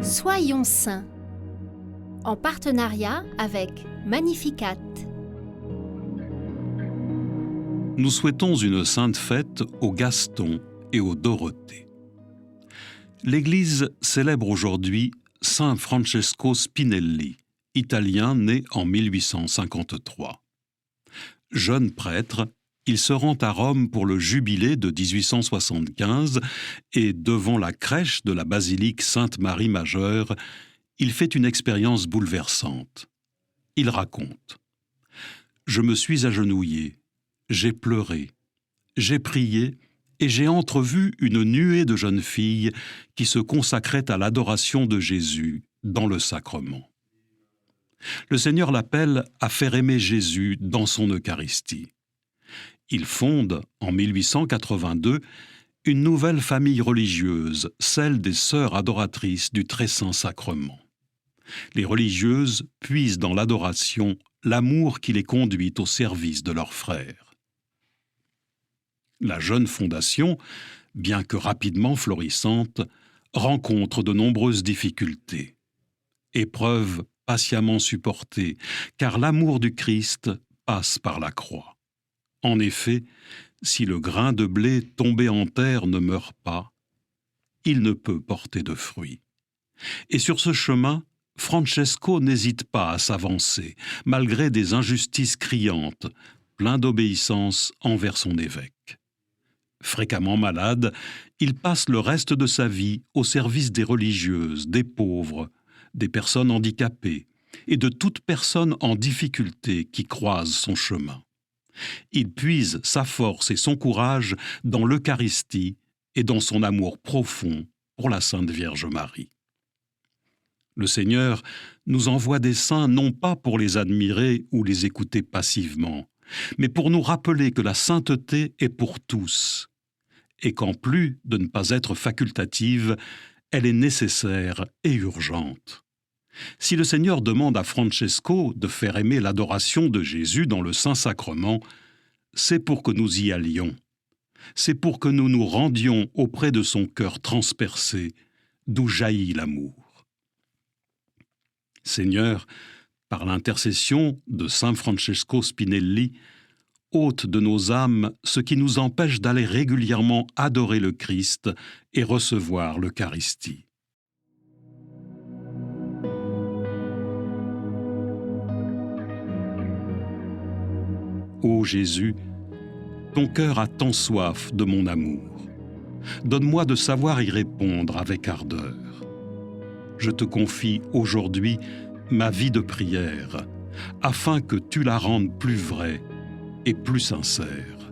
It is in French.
Soyons saints, en partenariat avec Magnificat. Nous souhaitons une sainte fête aux Gaston et aux Dorothée. L'Église célèbre aujourd'hui Saint Francesco Spinelli, italien né en 1853. Jeune prêtre, il se rend à Rome pour le jubilé de 1875 et devant la crèche de la basilique Sainte-Marie Majeure, il fait une expérience bouleversante. Il raconte : « Je me suis agenouillé, j'ai pleuré, j'ai prié et j'ai entrevu une nuée de jeunes filles qui se consacraient à l'adoration de Jésus dans le sacrement. Le Seigneur l'appelle à faire aimer Jésus dans son Eucharistie. Il fonde, en 1882, une nouvelle famille religieuse, celle des Sœurs adoratrices du Très-Saint-Sacrement. Les religieuses puisent dans l'adoration l'amour qui les conduit au service de leurs frères. La jeune fondation, bien que rapidement florissante, rencontre de nombreuses difficultés. Épreuves patiemment supportées, car l'amour du Christ passe par la croix. En effet, si le grain de blé tombé en terre ne meurt pas, il ne peut porter de fruits. Et sur ce chemin, Francesco n'hésite pas à s'avancer, malgré des injustices criantes, plein d'obéissance envers son évêque. Fréquemment malade, il passe le reste de sa vie au service des religieuses, des pauvres, des personnes handicapées et de toute personne en difficulté qui croise son chemin. Il puise sa force et son courage dans l'Eucharistie et dans son amour profond pour la Sainte Vierge Marie. Le Seigneur nous envoie des saints non pas pour les admirer ou les écouter passivement, mais pour nous rappeler que la sainteté est pour tous, et qu'en plus de ne pas être facultative, elle est nécessaire et urgente. Si le Seigneur demande à Francesco de faire aimer l'adoration de Jésus dans le Saint-Sacrement, c'est pour que nous y allions. C'est pour que nous nous rendions auprès de son cœur transpercé, d'où jaillit l'amour. Seigneur, par l'intercession de Saint Francesco Spinelli, ôte de nos âmes ce qui nous empêche d'aller régulièrement adorer le Christ et recevoir l'Eucharistie. Ô Jésus, ton cœur a tant soif de mon amour. Donne-moi de savoir y répondre avec ardeur. Je te confie aujourd'hui ma vie de prière, afin que tu la rendes plus vraie et plus sincère.